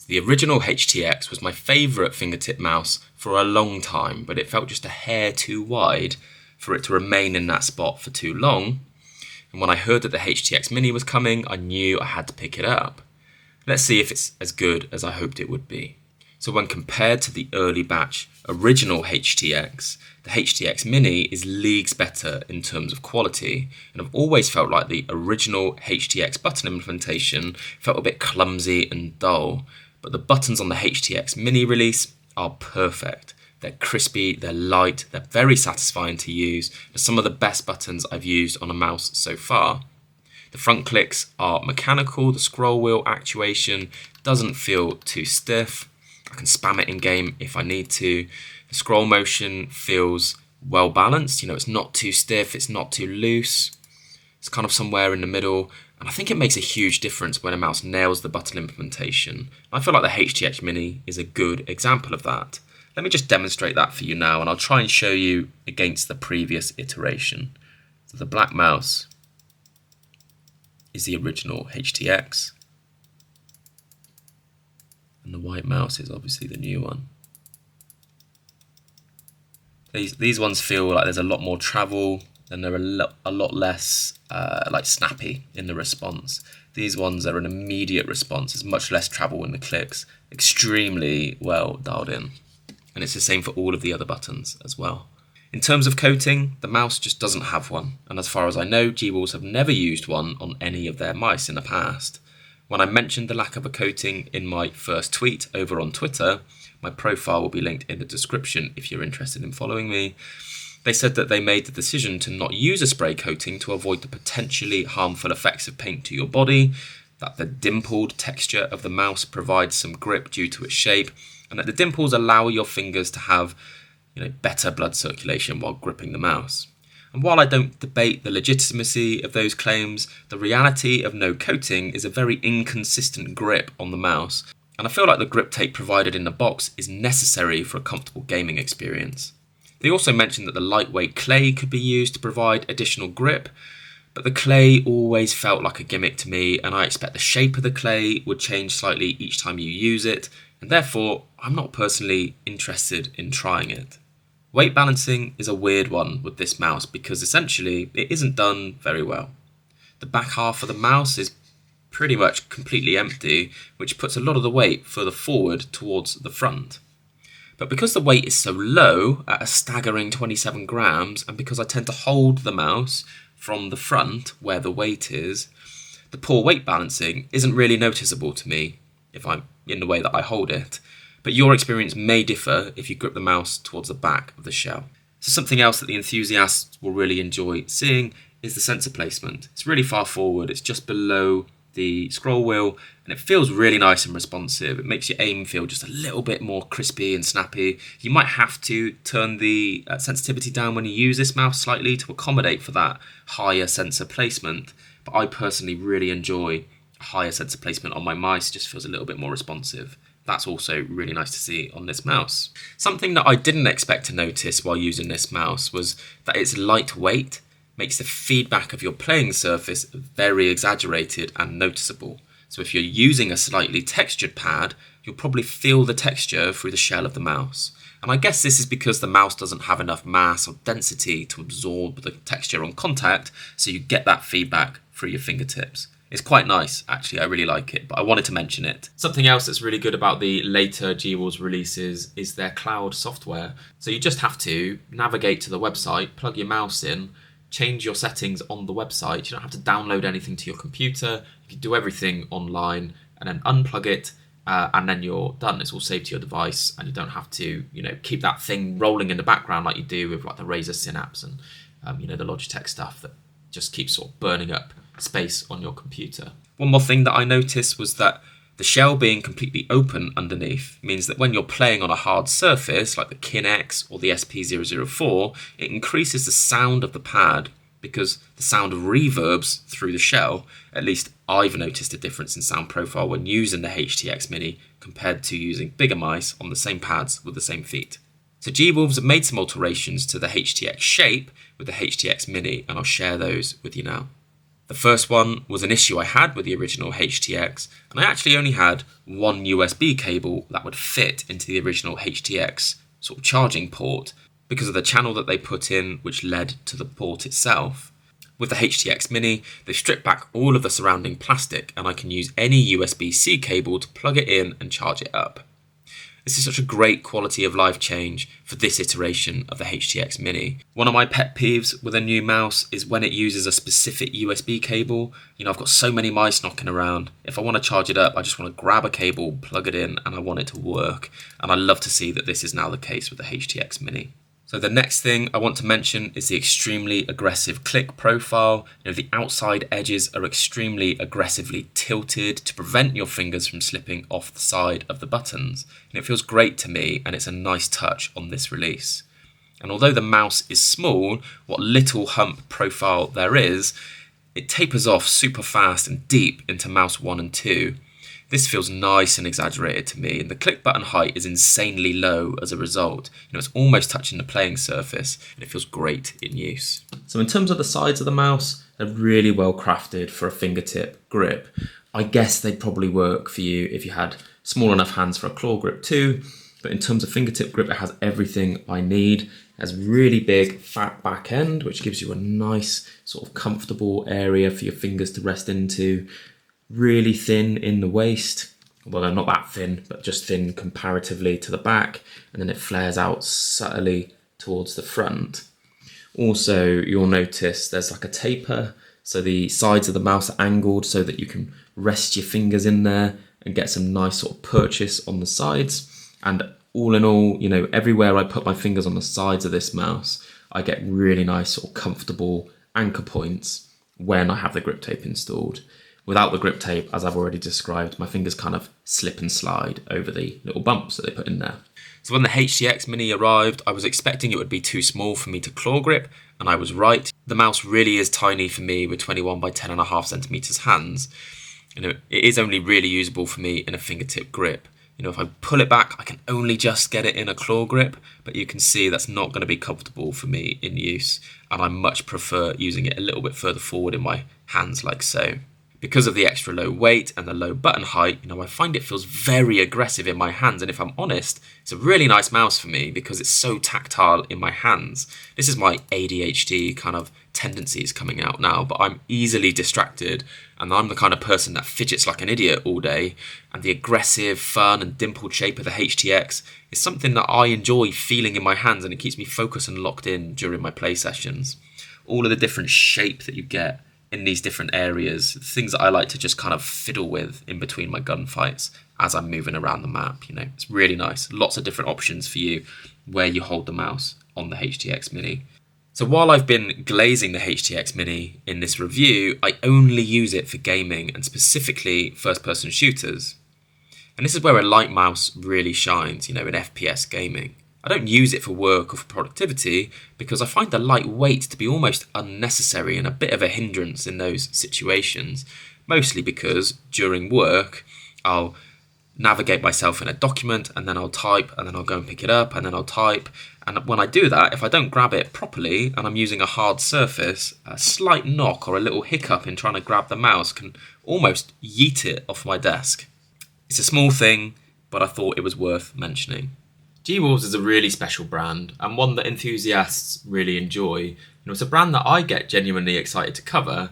The original HTX was my favourite fingertip mouse for a long time, but it felt just a hair too wide for it to remain in that spot for too long. And when I heard that the HTX Mini was coming, I knew I had to pick it up. Let's see if it's as good as I hoped it would be. So when compared to the early batch original HTX, the HTX Mini is leagues better in terms of quality, and I've always felt like the original HTX button implementation felt a bit clumsy and dull, but the buttons on the HTX Mini release are perfect. They're crispy, they're light, they're very satisfying to use. They're some of the best buttons I've used on a mouse so far. The front clicks are mechanical, the scroll wheel actuation doesn't feel too stiff. I can spam it in game if I need to. The scroll motion feels well balanced, it's not too stiff, it's not too loose. It's kind of somewhere in the middle, and I think it makes a huge difference when a mouse nails the button implementation. I feel like the HTX Mini is a good example of that. Let me just demonstrate that for you now, and I'll try and show you against the previous iteration. So the black mouse is the original HTX, and the white mouse is obviously the new one. These ones feel like there's a lot more travel, and they're a lot less snappy in the response. These ones are an immediate response. There's much less travel in the clicks, extremely well dialed in. And it's the same for all of the other buttons as well. In terms of coating, the mouse just doesn't have one, and as far as I know, G-Wolves have never used one on any of their mice in the past. When I mentioned the lack of a coating in my first tweet over on Twitter, my profile will be linked in the description if you're interested in following me, they said that they made the decision to not use a spray coating to avoid the potentially harmful effects of paint to your body, that the dimpled texture of the mouse provides some grip due to its shape, and that the dimples allow your fingers to have better blood circulation while gripping the mouse. And while I don't debate the legitimacy of those claims, the reality of no coating is a very inconsistent grip on the mouse, and I feel like the grip tape provided in the box is necessary for a comfortable gaming experience. They also mentioned that the lightweight clay could be used to provide additional grip, but the clay always felt like a gimmick to me, and I expect the shape of the clay would change slightly each time you use it, and therefore I'm not personally interested in trying it. Weight balancing is a weird one with this mouse because essentially it isn't done very well. The back half of the mouse is pretty much completely empty, which puts a lot of the weight further forward towards the front. But because the weight is so low, at a staggering 27 grams, and because I tend to hold the mouse from the front where the weight is, the poor weight balancing isn't really noticeable to me if I'm in the way that I hold it. But your experience may differ if you grip the mouse towards the back of the shell. So something else that the enthusiasts will really enjoy seeing is the sensor placement. It's really far forward, it's just below the scroll wheel, and it feels really nice and responsive. It makes your aim feel just a little bit more crispy and snappy. You might have to turn the sensitivity down when you use this mouse slightly to accommodate for that higher sensor placement, but I personally really enjoy a higher sensor placement on my mice. It just feels a little bit more responsive. That's also really nice to see on this mouse. Something that I didn't expect to notice while using this mouse was that its lightweight makes the feedback of your playing surface very exaggerated and noticeable. So if you're using a slightly textured pad, you'll probably feel the texture through the shell of the mouse. And I guess this is because the mouse doesn't have enough mass or density to absorb the texture on contact, so you get that feedback through your fingertips. It's quite nice, actually. I really like it, but I wanted to mention it. Something else that's really good about the later G-Wolves releases is their cloud software. So you just have to navigate to the website, plug your mouse in, change your settings on the website. You don't have to download anything to your computer. You can do everything online and then unplug it, and then you're done. It's all saved to your device, and you don't have to, keep that thing rolling in the background like you do with like the Razer Synapse and the Logitech stuff that just keeps sort of burning up space on your computer. One more thing that I noticed was that the shell being completely open underneath means that when you're playing on a hard surface like the Kinect or the SP004, it increases the sound of the pad because the sound reverbs through the shell. At least I've noticed a difference in sound profile when using the HTX Mini compared to using bigger mice on the same pads with the same feet. So G-Wolves have made some alterations to the HTX shape with the HTX Mini, and I'll share those with you now. The first one was an issue I had with the original HTX, and I actually only had one USB cable that would fit into the original HTX sort of charging port because of the channel that they put in, which led to the port itself. With the HTX Mini, they stripped back all of the surrounding plastic, and I can use any USB-C cable to plug it in and charge it up. This is such a great quality of life change for this iteration of the HTX Mini. One of my pet peeves with a new mouse is when it uses a specific USB cable. I've got so many mice knocking around. If I want to charge it up, I just want to grab a cable, plug it in, and I want it to work. And I love to see that this is now the case with the HTX Mini. So the next thing I want to mention is the extremely aggressive click profile. The outside edges are extremely aggressively tilted to prevent your fingers from slipping off the side of the buttons. And it feels great to me, and it's a nice touch on this release. And although the mouse is small, what little hump profile there is, it tapers off super fast and deep into mouse 1 and 2. This feels nice and exaggerated to me, and the click button height is insanely low as a result. It's almost touching the playing surface, and it feels great in use. So in terms of the sides of the mouse, they're really well crafted for a fingertip grip. I guess they'd probably work for you if you had small enough hands for a claw grip too, but in terms of fingertip grip, it has everything I need. It has really big fat back end, which gives you a nice sort of comfortable area for your fingers to rest into. Really thin in the waist, well, they're not that thin, but just thin comparatively to the back, and then it flares out subtly towards the front. Also, you'll notice there's like a taper, so the sides of the mouse are angled so that you can rest your fingers in there and get some nice sort of purchase on the sides. And all in all, everywhere I put my fingers on the sides of this mouse, I get really nice sort of comfortable anchor points when I have the grip tape installed. Without the grip tape, as I've already described, my fingers kind of slip and slide over the little bumps that they put in there. So when the HTX Mini arrived, I was expecting it would be too small for me to claw grip, and I was right. The mouse really is tiny for me with 21 by 10.5 centimeters hands. It is only really usable for me in a fingertip grip. If I pull it back, I can only just get it in a claw grip, but you can see that's not going to be comfortable for me in use, and I much prefer using it a little bit further forward in my hands like so. Because of the extra low weight and the low button height, I find it feels very aggressive in my hands. And if I'm honest, it's a really nice mouse for me because it's so tactile in my hands. This is my ADHD kind of tendencies coming out now, but I'm easily distracted, and I'm the kind of person that fidgets like an idiot all day. And the aggressive, fun and dimpled shape of the HTX is something that I enjoy feeling in my hands, and it keeps me focused and locked in during my play sessions. All of the different shape that you get in these different areas, things that I like to just kind of fiddle with in between my gunfights as I'm moving around the map. It's really nice. Lots of different options for you where you hold the mouse on the HTX Mini. So while I've been glazing the HTX Mini in this review, I only use it for gaming and specifically first-person shooters. And this is where a light mouse really shines, in FPS gaming. I don't use it for work or for productivity because I find the light weight to be almost unnecessary and a bit of a hindrance in those situations, mostly because during work I'll navigate myself in a document and then I'll type and then I'll go and pick it up and then I'll type, and when I do that, if I don't grab it properly and I'm using a hard surface, a slight knock or a little hiccup in trying to grab the mouse can almost yeet it off my desk. It's a small thing, but I thought it was worth mentioning. Wolves is a really special brand and one that enthusiasts really enjoy. It's a brand that I get genuinely excited to cover,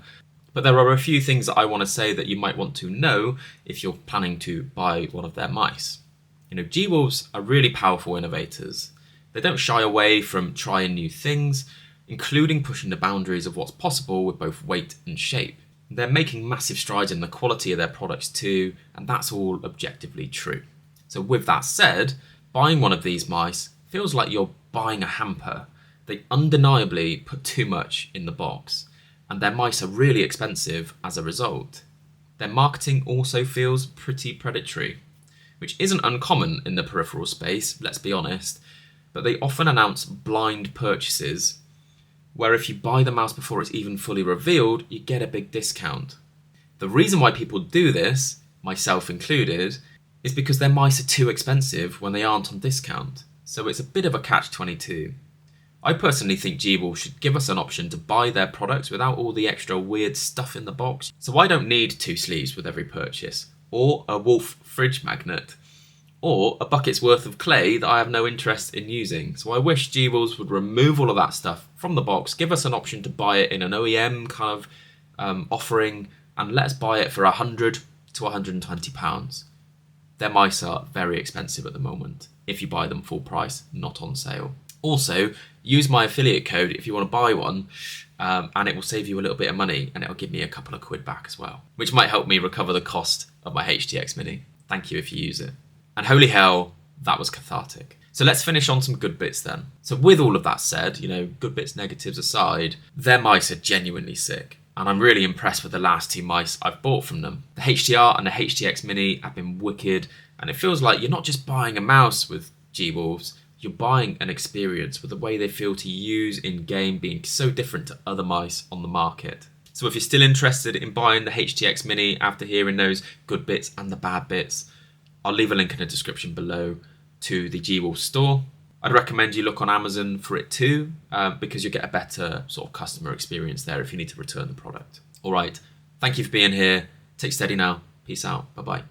but there are a few things that I want to say that you might want to know if you're planning to buy one of their mice. Wolves are really powerful innovators. They don't shy away from trying new things, including pushing the boundaries of what's possible with both weight and shape. They're making massive strides in the quality of their products too, and that's all objectively true. So with that said, buying one of these mice feels like you're buying a hamper. They undeniably put too much in the box, and their mice are really expensive as a result. Their marketing also feels pretty predatory, which isn't uncommon in the peripheral space, let's be honest, but they often announce blind purchases, where if you buy the mouse before it's even fully revealed, you get a big discount. The reason why people do this, myself included, is because their mice are too expensive when they aren't on discount, so it's a bit of a catch-22. I personally think G-Wolves should give us an option to buy their products without all the extra weird stuff in the box. So I don't need 2 sleeves with every purchase, or a Wolf fridge magnet, or a bucket's worth of clay that I have no interest in using. So I wish G-Wolves would remove all of that stuff from the box, give us an option to buy it in an OEM kind of offering, and let us buy it for £100 to £120. Their mice are very expensive at the moment if you buy them full price, not on sale. Also, use my affiliate code if you want to buy one, and it will save you a little bit of money, and it'll give me a couple of quid back as well, which might help me recover the cost of my HTX Mini. Thank you if you use it. And holy hell, that was cathartic. So let's finish on some good bits then. So with all of that said, good bits, negatives aside, their mice are genuinely sick. And I'm really impressed with the last 2 mice I've bought from them. The HDR and the HTX Mini have been wicked, and it feels like you're not just buying a mouse with G-Wolves, you're buying an experience with the way they feel to use in-game being so different to other mice on the market. So if you're still interested in buying the HTX Mini after hearing those good bits and the bad bits, I'll leave a link in the description below to the G-Wolves store. I'd recommend you look on Amazon for it too, because you'll get a better sort of customer experience there if you need to return the product. All right, thank you for being here. Take steady now. Peace out. Bye-bye.